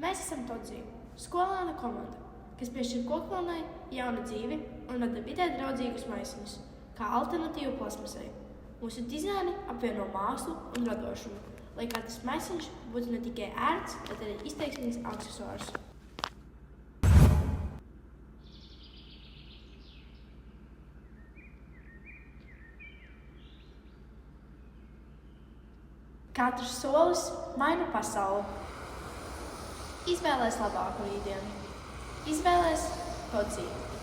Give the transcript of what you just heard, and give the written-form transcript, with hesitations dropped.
Mēs esam Todzija, skolēna komanda, kas piešķir kokvilnai jaunu dzīvi un rada vidē draudzīgus maisiņus, kā alternatīvu plasmasai. Mūsu dizaini apvieno mākslu un radošumu, lai katrs maisiņš būtu ne tikai ērts, bet arī izteiksmīgs aksesuārs. Katrs solis maina pasauli. Izvēlēs labāko rītdienu. Izvēlēs Todziju.